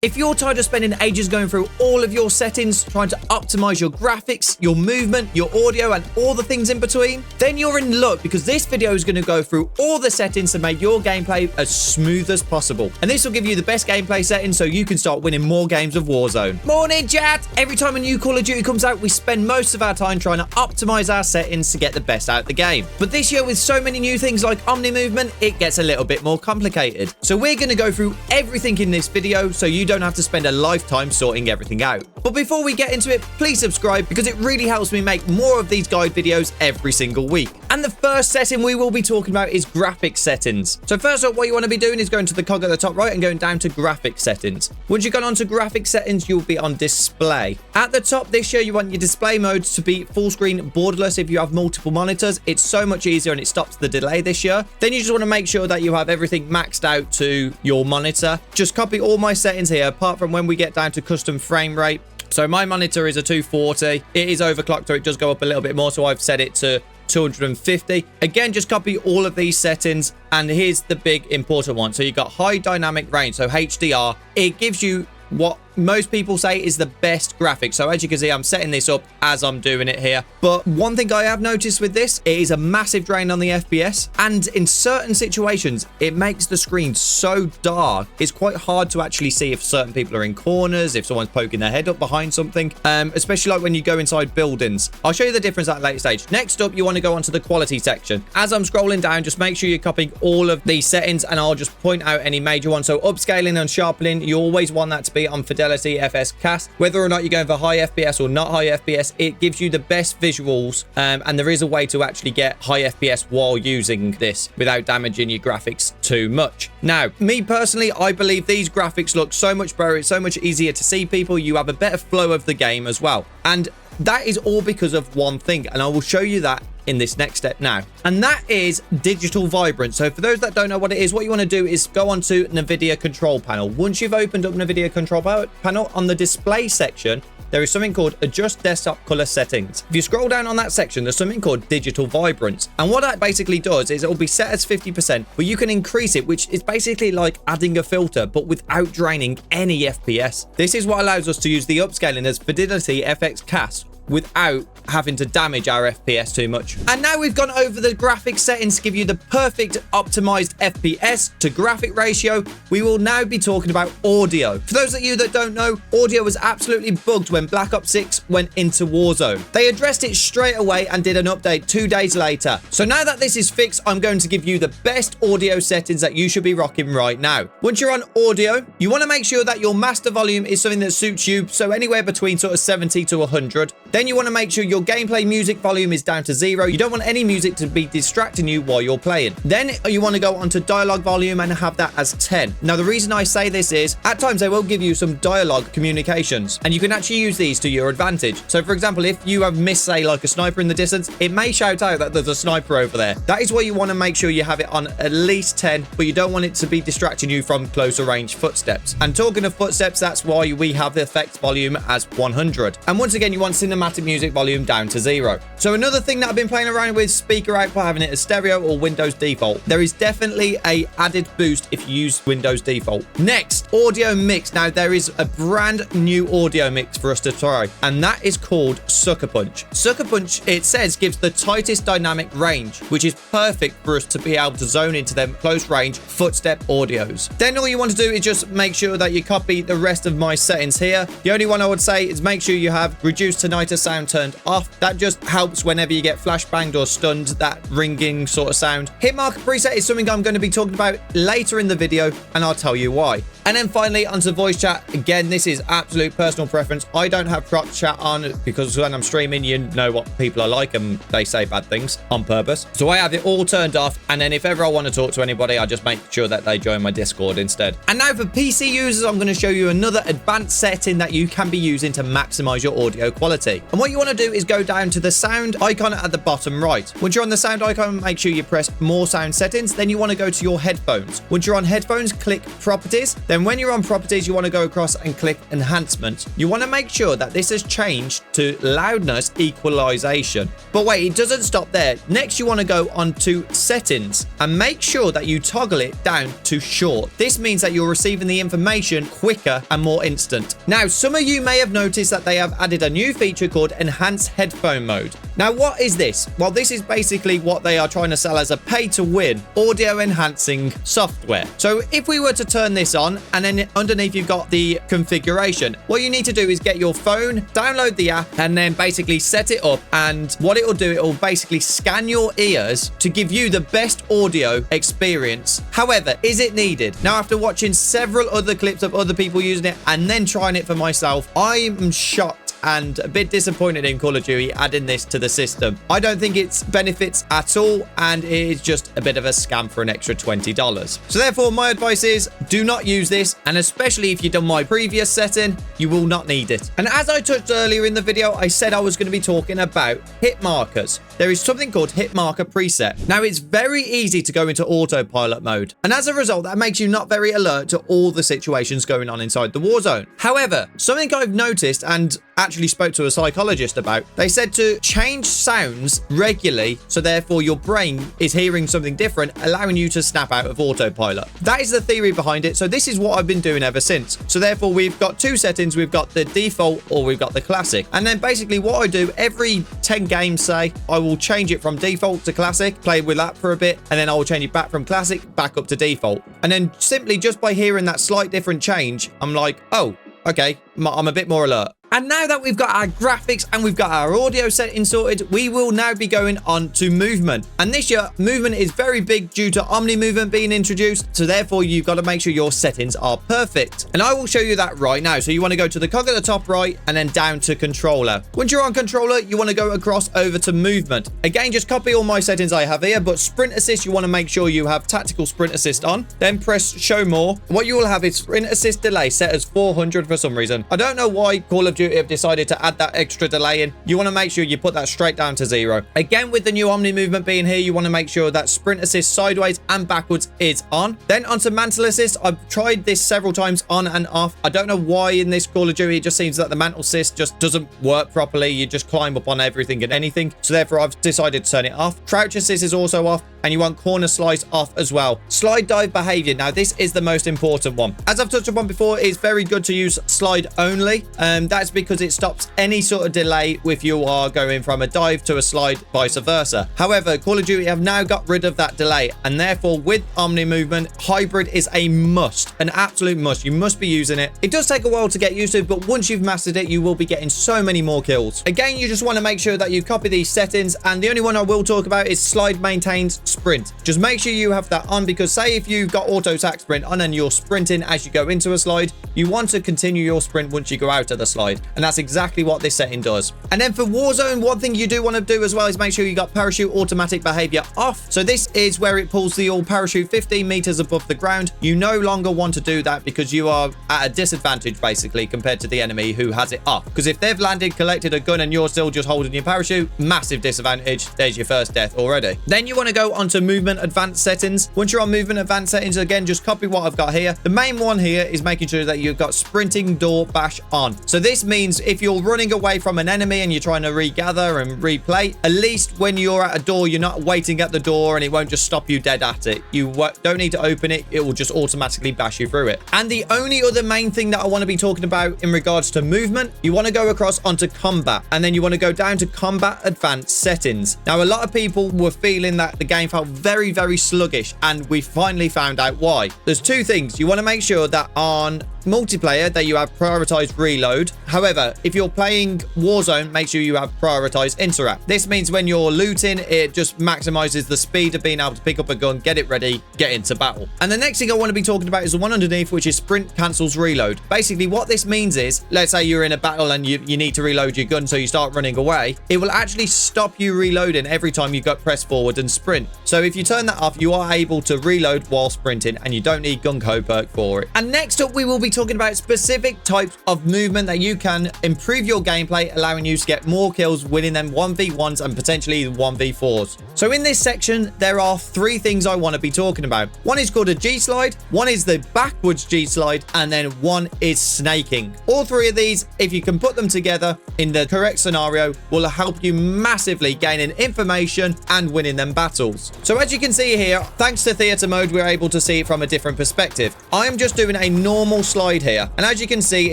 If you're tired of spending ages going through all of your settings, trying to optimize your graphics, your movement, your audio, and all the things in between, then you're in luck because this video is going to go through all the settings to make your gameplay as smooth as possible. And this will give you the best gameplay settings so you can start winning more games of Warzone. Morning, chat! Every time a new Call of Duty comes out, we spend most of our time trying to optimize our settings to get the best out of the game. But this year, with so many new things like Omni movement, it gets a little bit more complicated. So we're going to go through everything in this video so you don't have to spend a lifetime sorting everything out. But before we get into it, please subscribe because it really helps me make more of these guide videos every single week. And the first setting we will be talking about is graphics settings. So first up, what you want to be doing is going to the cog at the top right and going down to graphics settings. Once you've gone on to graphics settings, you'll be on display. At the top this year, you want your display modes to be full screen borderless if you have multiple monitors. It's so much easier and it stops the delay this year. Then you just want to make sure that you have everything maxed out to your monitor. Just copy all my settings here, apart from when we get down to custom frame rate. So my monitor is a 240. It is overclocked, so it does go up a little bit more. So I've set it to 250. Again, just copy all of these settings. And here's the big important one. So you got high dynamic range, so HDR. It gives you what most people say is the best graphics. So as you can see, I'm setting this up as I'm doing it here. But one thing I have noticed with this, it is a massive drain on the FPS. And in certain situations, it makes the screen so dark, it's quite hard to actually see if certain people are in corners, if someone's poking their head up behind something, especially like when you go inside buildings. I'll show you the difference at a later stage. Next up, you want to go onto the quality section. As I'm scrolling down, just make sure you're copying all of these settings and I'll just point out any major ones. So upscaling and sharpening, you always want that to be on fidelity FS cast. Whether or not you're going for high FPS or not high FPS, it gives you the best visuals, and there is a way to actually get high FPS while using this without damaging your graphics too much. Now, me personally, I believe these graphics look so much better. It's so much easier to see people. You have a better flow of the game as well. And that is all because of one thing, and I will show you that in this next step now, and that is digital vibrance. So for those that don't know what it is, what you want to do is go onto NVIDIA control panel. Once you've opened up NVIDIA control panel, on the display section, there is something called adjust desktop color settings. If you scroll down on that section, there's something called digital vibrance. And what that basically does is it will be set as 50%, but you can increase it, which is basically like adding a filter, but without draining any FPS. This is what allows us to use the upscaling as fidelity FX cast without having to damage our FPS too much. And now we've gone over the graphics settings to give you the perfect optimized FPS to graphic ratio. We will now be talking about audio. For those of you that don't know, audio was absolutely bugged when Black Ops 6 went into Warzone. They addressed it straight away and did an update 2 days later. So now that this is fixed, I'm going to give you the best audio settings that you should be rocking right now. Once you're on audio, you want to make sure that your master volume is something that suits you, so anywhere between sort of 70 to 100. Then you want to make sure your gameplay music volume is down to 0. You don't want any music to be distracting you while you're playing. Then you want to go onto dialogue volume and have that as 10. Now, the reason I say this is at times they will give you some dialogue communications and you can actually use these to your advantage. So for example, if you have missed, say, like a sniper in the distance, it may shout out that there's a sniper over there. That is why you want to make sure you have it on at least 10, but you don't want it to be distracting you from closer range footsteps. And talking of footsteps, that's why we have the effects volume as 100. And once again, you want cinematic music volume down to 0. So another thing that I've been playing around with, speaker output, having it as stereo or Windows default. There is definitely a added boost if you use Windows default. Next, audio mix. Now there is a brand new audio mix for us to try, and that is called Sucker Punch. Sucker Punch, it says, gives the tightest dynamic range, which is perfect for us to be able to zone into them close range footstep audios. Then all you want to do is just make sure that you copy the rest of my settings here. The only one I would say is make sure you have reduced tinnitus sound turned off. That just helps whenever you get flashbanged or stunned, that ringing sort of sound. Hit marker preset is something I'm going to be talking about later in the video, and I'll tell you why. And then finally onto voice chat. Again, this is absolute personal preference. I don't have prop chat on because when I'm streaming, you know what people are like and they say bad things on purpose. So I have it all turned off, and then if ever I want to talk to anybody, I just make sure that they join my Discord instead. And now for PC users, I'm going to show you another advanced setting that you can be using to maximize your audio quality. And what you want to do is go down to the sound icon at the bottom right. Once you're on the sound icon, make sure you press more sound settings. Then you want to go to your headphones. Once you're on headphones, click properties. Then Then when you're on properties, you want to go across and click enhancements. You want to make sure that this has changed to loudness equalization. But wait, it doesn't stop there. Next, you want to go on to settings and make sure that you toggle it down to short. This means that you're receiving the information quicker and more instant. Now, some of you may have noticed that they have added a new feature called enhanced headphone mode. Now, what is this? Well, this is basically what they are trying to sell as a pay-to-win audio enhancing software. So if we were to turn this on and then underneath you've got the configuration, what you need to do is get your phone, download the app, and then basically set it up. And what it will do, it will basically scan your ears to give you the best audio experience. However, is it needed? Now, after watching several other clips of other people using it and then trying it for myself, I am shocked and a bit disappointed in Call of Duty adding this to the system. I don't think it's benefits at all, and it is just a bit of a scam for an extra $20. So therefore, my advice is do not use this, and especially if you've done my previous setting, you will not need it. And as I touched earlier in the video, I said I was going to be talking about hit markers. There is something called hit marker preset. Now, it's very easy to go into autopilot mode, and as a result, that makes you not very alert to all the situations going on inside the war zone. However, something I've noticed and actually spoke to a psychologist about, they said to change sounds regularly, so therefore your brain is hearing something different, allowing you to snap out of autopilot. That is the theory behind it, so this is what I've been doing ever since. So therefore, we've got two settings. We've got the default or we've got the classic, and then basically what I do every 10 games, say, I will change it from default to classic, play with that for a bit, and then I will change it back from classic back up to default. And then simply just by hearing that slight different change, I'm like, oh, okay, I'm a bit more alert. And now that we've got our graphics and we've got our audio settings sorted, we will now be going on to movement. And this year, movement is very big due to Omni movement being introduced. So therefore, you've got to make sure your settings are perfect. And I will show you that right now. So you want to go to the cog at the top right and then down to controller. Once you're on controller, you want to go across over to movement. Again, just copy all my settings I have here, but sprint assist, you want to make sure you have tactical sprint assist on. Then press show more. What you will have is sprint assist delay set as 400 for some reason. I don't know why Call of Duty have decided to add that extra delay in. You want to make sure you put that straight down to 0. Again, with the new Omni movement being here, you want to make sure that sprint assist sideways and backwards is on. Then onto mantle assist. I've tried this several times on and off. I don't know why in this Call of Duty it just seems that the mantle assist just doesn't work properly. You just climb up on everything and anything. So therefore, I've decided to turn it off. Crouch assist is also off, and you want corner slice off as well. Slide dive behavior. Now, this is the most important one. As I've touched upon before, it's very good to use slide only. That's because it stops any sort of delay if you are going from a dive to a slide, vice versa. However, Call of Duty have now got rid of that delay, and therefore with Omni movement, hybrid is a must, an absolute must. You must be using it. It does take a while to get used to, but once you've mastered it, you will be getting so many more kills. Again, you just want to make sure that you copy these settings, and the only one I will talk about is slide maintains sprint. Just make sure you have that on, because say if you've got auto attack sprint on and you're sprinting as you go into a slide, you want to continue your sprint once you go out of the slide, and that's exactly what this setting does. And then for Warzone, one thing you do want to do as well is make sure you got parachute automatic behavior off. So this is where it pulls the all parachute 15 meters above the ground. You no longer want to do that because you are at a disadvantage basically compared to the enemy who has it off. Because if they've landed, collected a gun, and you're still just holding your parachute, massive disadvantage. There's your first death already. Then you want to go onto movement advanced settings. Once you're on movement advanced settings, again, just copy what I've got here. The main one here is making sure that you've got sprinting door bash on. So this means if you're running away from an enemy and you're trying to regather and replay, at least when you're at a door, you're not waiting at the door and it won't just stop you dead at it. You don't need to open it. It will just automatically bash you through it. And the only other main thing that I want to be talking about in regards to movement, you want to go across onto combat, and then you want to go down to combat advanced settings. Now, a lot of people were feeling that the game felt very, very sluggish, and we finally found out why. There's two things. You want to make sure that on multiplayer that you have prioritized reload. However, if you're playing Warzone, make sure you have prioritized interact. This means when you're looting, it just maximizes the speed of being able to pick up a gun, get it ready, get into battle. And the next thing I want to be talking about is the one underneath, which is sprint cancels reload. Basically, what this means is, let's say you're in a battle and you need to reload your gun, so you start running away. It will actually stop you reloading every time you go press forward and sprint. So if you turn that off, you are able to reload while sprinting, and you don't need gun code perk for it. And next up, we will be talking about specific types of movement that you can improve your gameplay, allowing you to get more kills, winning them 1v1s and potentially 1v4s. So in this section, there are 3 things I want to be talking about. One is called a G-slide, one is the backwards G-slide, and then one is snaking. All 3 of these, if you can put them together in the correct scenario, will help you massively gaining information and winning them battles. So as you can see here, thanks to theater mode, we're able to see it from a different perspective. I am just doing a normal slide here, and as you can see,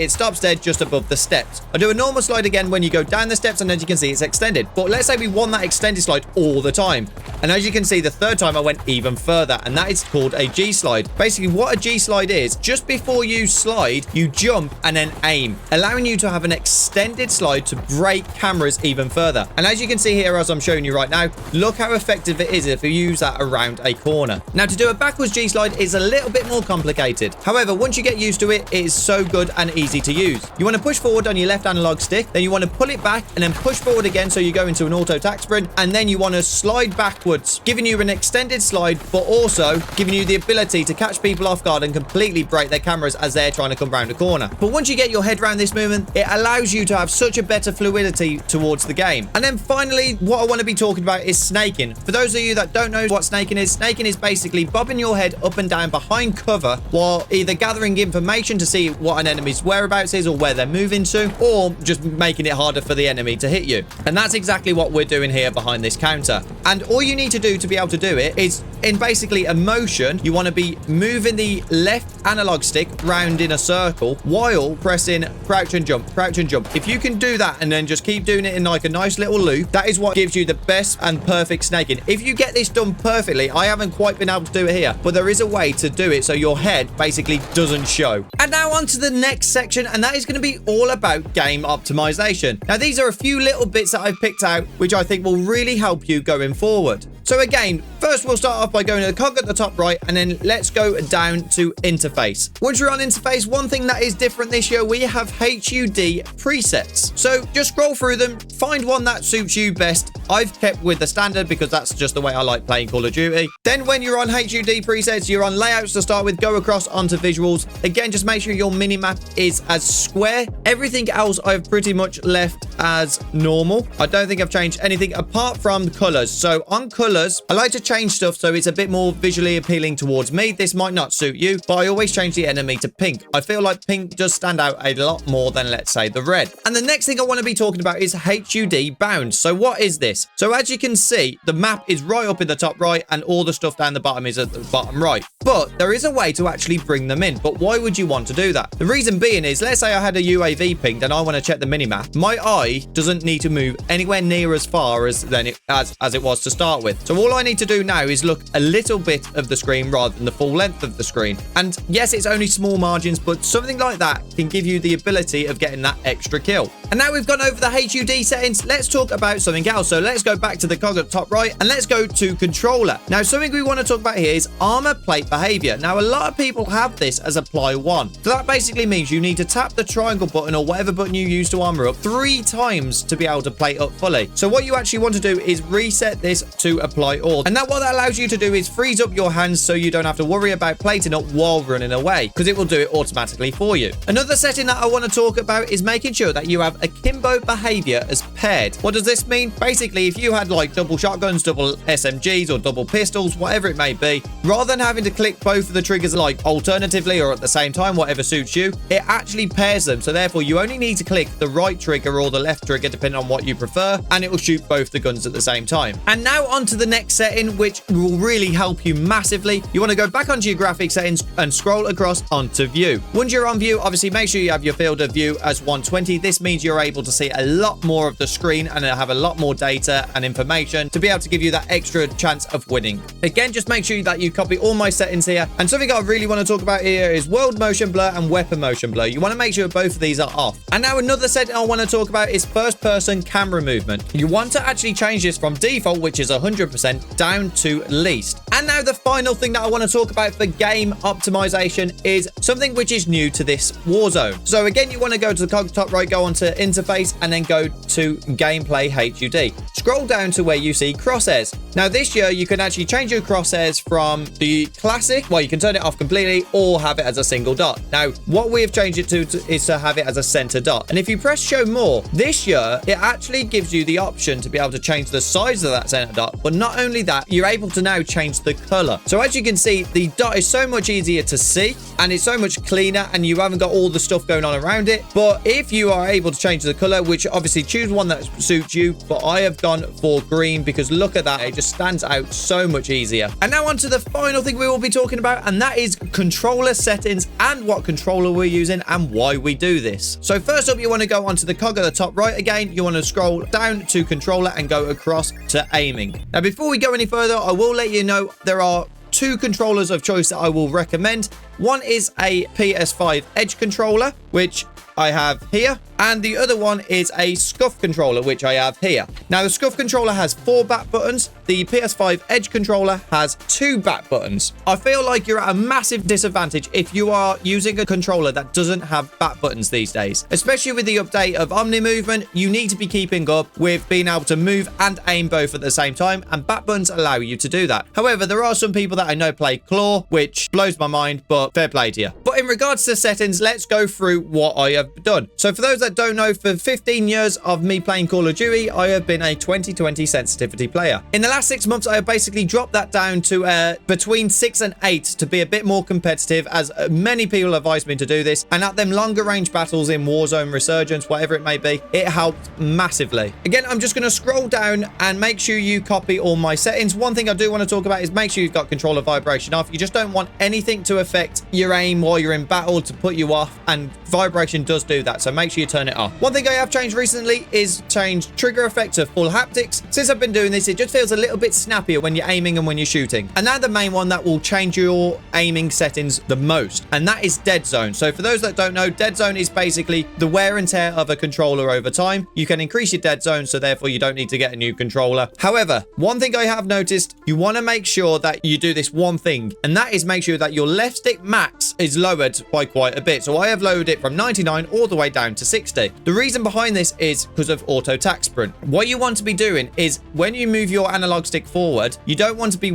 it stops dead just above the steps. I do a normal slide again when you go down the steps, and as you can see, it's extended. But let's say we want that extended slide all the time, and as you can see, the 3rd time I went even further, and that is called a G slide. Basically, what a G slide is, just before you slide, you jump and then aim, allowing you to have an extended slide to break cameras even further. And as you can see here, as I'm showing you right now, look how effective it is if you use that around a corner. Now, to do a backwards G slide is a little bit more complicated. However, once you get used to it, it is so good and easy to use. You want to push forward on your left analog stick, then you want to pull it back and then push forward again, so you go into an auto attack sprint, and then you want to slide backwards, giving you an extended slide, but also giving you the ability to catch people off guard and completely break their cameras as they're trying to come around a corner. But once you get your head around this movement, it allows you to have such a better fluidity towards the game. And then finally, what I want to be talking about is snaking. For those of you that don't know what snaking is basically bobbing your head up and down behind cover while either gathering information to see what an enemy's whereabouts is or where they're moving to, or just making it harder for the enemy to hit you. And that's exactly what we're doing here behind this counter. And all you need to do to be able to do it is, in basically a motion, you want to be moving the left analog stick round in a circle while pressing crouch and jump, crouch and jump. If you can do that and then just keep doing it in like a nice little loop, that is what gives you the best and perfect snaking. If you get this done perfectly, I haven't quite been able to do it here, but there is a way to do it so your head basically doesn't show. And now on to the next section, and that is going to be all about game optimization. Now, these are a few little bits that I've picked out which I think will really help you going forward. So again, first we'll start off by going to the cog at the top right, and then let's go down to interface. Once you're on interface, one thing that is different this year, we have HUD presets. So just scroll through them, find one that suits you best. I've kept with the standard because that's just the way I like playing Call of Duty. Then when you're on HUD presets, you're on layouts to start with, go across onto visuals. Again, just make sure your minimap is as square. Everything else I've pretty much left as normal. I don't think I've changed anything apart from colors. So on colors, I like to change stuff so it's a bit more visually appealing towards me. This might not suit you, but I always change the enemy to pink. I feel like pink does stand out a lot more than, let's say, the red. And the next thing I want to be talking about is HUD bound. So what is this? So as you can see, the map is right up in the top right and all the stuff down the bottom is at the bottom right. But there is a way to actually bring them in. But why would you want to do that? The reason being is, let's say I had a UAV pinged and I want to check the minimap. My eye doesn't need to move anywhere near as far as it was to start with. So all I need to do now is look a little bit of the screen rather than the full length of the screen. And yes, it's only small margins, but something like that can give you the ability of getting that extra kill. And now we've gone over the HUD settings, let's talk about something else. So let's go back to the cog at the top right and let's go to controller. Now, something we want to talk about here is armor plate behavior. Now, a lot of people have this as apply 1. So that basically means you need to tap the triangle button or whatever button you use to armor up 3 times to be able to plate up fully. So what you actually want to do is reset this to apply all. And what that allows you to do is freeze up your hands so you don't have to worry about plating up while running away, because it will do it automatically for you. Another setting that I want to talk about is making sure that you have akimbo behavior as paired. What does this mean? Basically, if you had like double shotguns, double SMGs, or double pistols, whatever it may be, rather than having to click both of the triggers like alternatively or at the same time, whatever suits you, it actually pairs them. So therefore, you only need to click the right trigger or the left trigger, depending on what you prefer, and it will shoot both the guns at the same time. And now on to the next setting, which will really help you massively. You want to go back onto your graphics settings and scroll across onto view. Once you're on view, obviously make sure you have your field of view as 120. This means you're able to see a lot more of the screen and have a lot more data and information to be able to give you that extra chance of winning. Again, just make sure that you copy all my settings here. And something I really want to talk about here is world motion blur and weapon motion blur. You want to make sure both of these are off. And now another setting I want to talk about is first person camera movement. You want to actually change this from default, which is 100%, down to least. And now the final thing that I want to talk about for game optimization is something which is new to this Warzone. So again, you want to go to the cog top right, go onto interface, and then go to gameplay HUD. scroll down to where you see crosshairs. Now this year you can actually change your crosshairs from the classic, well, you can turn it off completely or have it as a single dot. Now what we have changed it to is to have it as a center dot. And if you press show more, this year it actually gives you the option to be able to change the size of that center dot. But not only that, you're able to now change the color. So as you can see, the dot is so much easier to see and it's so much cleaner and you haven't got all the stuff going on around it. But if you are able to change the color, which obviously choose one that suits you, but I have gone for green because look at that, it just stands out so much easier. And now on to the final thing we will be talking about, and that is controller settings and what controller we're using and why we do this. So first up, you want to go onto the cog at the top right again. You want to scroll down to controller and go across to aiming. Now before we go any further, I will let you know there are two controllers of choice that I will recommend. One is a PS5 Edge controller, which I have here, and the other one is a Scuff controller, which I have here. Now the Scuff controller has 4 back buttons. The PS5 Edge controller has 2 back buttons. I feel like you're at a massive disadvantage if you are using a controller that doesn't have back buttons these days, especially with the update of Omni movement. You need to be keeping up with being able to move and aim both at the same time, and back buttons allow you to do that. However, there are some people that I know play claw, which blows my mind, but fair play to you. But in regards to settings, let's go through what I have done. So for those that don't know, for 15 years of me playing Call of Duty, I have been a 20/20 sensitivity player. In the last 6 months, I have basically dropped that down to between 6 and 8 to be a bit more competitive, as many people advised me to do this. And at them longer range battles in Warzone, Resurgence, whatever it may be, it helped massively. Again, I'm just going to scroll down and make sure you copy all my settings. One thing I do want to talk about is make sure you've got controller vibration off. You just don't want anything to affect your aim while you're in battle to put you off, and vibration does do that, so make sure you turn it off. One thing I have changed recently is change trigger effect to full haptics. Since I've been doing this, it just feels a little bit snappier when you're aiming and when you're shooting. And now the main one that will change your aiming settings the most, and that is dead zone. So for those that don't know, dead zone is basically the wear and tear of a controller over time. You can increase your dead zone, so therefore you don't need to get a new controller. However, one thing I have noticed, you want to make sure that you do this one thing, and that is make sure that your left stick max is lowered by quite a bit. So I have lowered it from 99 all the way down to 60. The reason behind this is because of auto tac sprint. What you want to be doing is when you move your analog stick forward, you don't want to be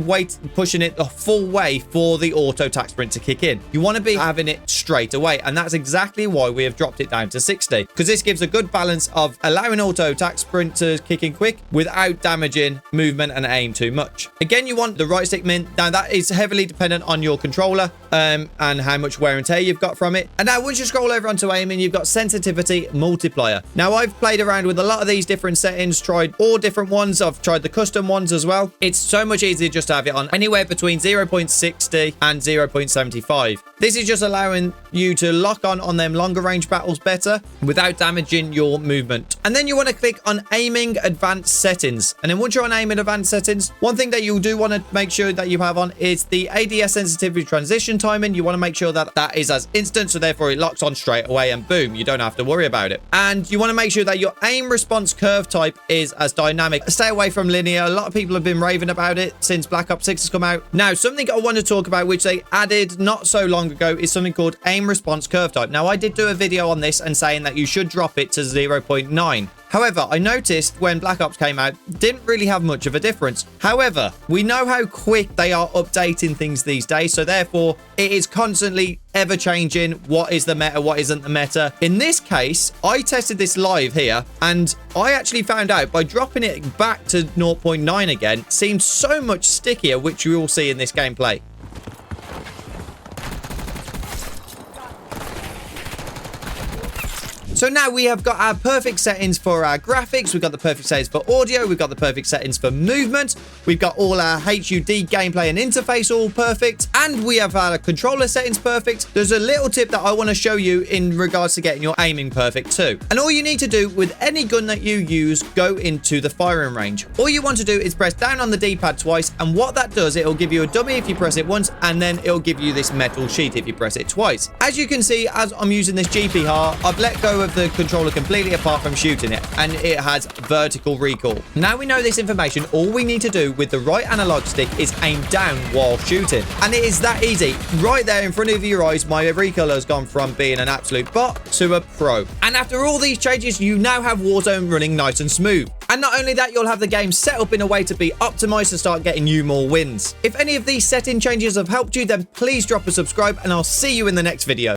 pushing it the full way for the auto tac sprint to kick in. You want to be having it straight away, and that's exactly why we have dropped it down to 60, because this gives a good balance of allowing auto tac sprint to kick in quick without damaging movement and aim too much. Again, you want the right stick min. Now that is heavily dependent on your controller and how much wear and tear you've got from it. And now once you scroll over onto aiming, you've got sensitivity multiplier. Now I've played around with a lot of these different settings, tried all different ones. I've tried the custom ones as well. It's so much easier just to have it on anywhere between 0.60 and 0.75. This is just allowing you to lock on them longer range battles better without damaging your movement. And then you want to click on aiming advanced settings. And then once you're on aiming advanced settings, one thing that you do want to make sure that you have on is the ADS sensitivity transition timing. You want to make sure that that is as instant, so therefore it locks on straight away and boom, you don't have to worry about it. And you want to make sure that your aim response curve type is as dynamic. Stay away from linear. A lot of people have been raving about it since Black Ops 6 has come out. Now, something I want to talk about, which they added not so long ago, is something called aim response curve type. Now, I did do a video on this and saying that you should drop it to 0.9. However, I noticed when Black Ops came out, didn't really have much of a difference. However, we know how quick they are updating things these days, so therefore it is constantly ever changing what is the meta, what isn't the meta. In this case, I tested this live here, and I actually found out by dropping it back to 0.9 again, seemed so much stickier, which you will see in this gameplay. So now we have got our perfect settings for our graphics. We've got the perfect settings for audio. We've got the perfect settings for movement. We've got all our HUD gameplay and interface all perfect. And we have our controller settings perfect. There's a little tip that I want to show you in regards to getting your aiming perfect too. And all you need to do with any gun that you use, go into the firing range. All you want to do is press down on the D-pad twice. And what that does, it'll give you a dummy if you press it once. And then it'll give you this metal sheet if you press it twice. As you can see, as I'm using this GPR, I've let go of of the controller completely apart from shooting it, and it has vertical recoil. Now we know this information, all we need to do with the right analog stick is aim down while shooting. And it is that easy. Right there in front of your eyes, my recoil has gone from being an absolute bot to a pro. And after all these changes, you now have Warzone running nice and smooth. And not only that, you'll have the game set up in a way to be optimized to start getting you more wins. If any of these setting changes have helped you, then please drop a subscribe, and I'll see you in the next video.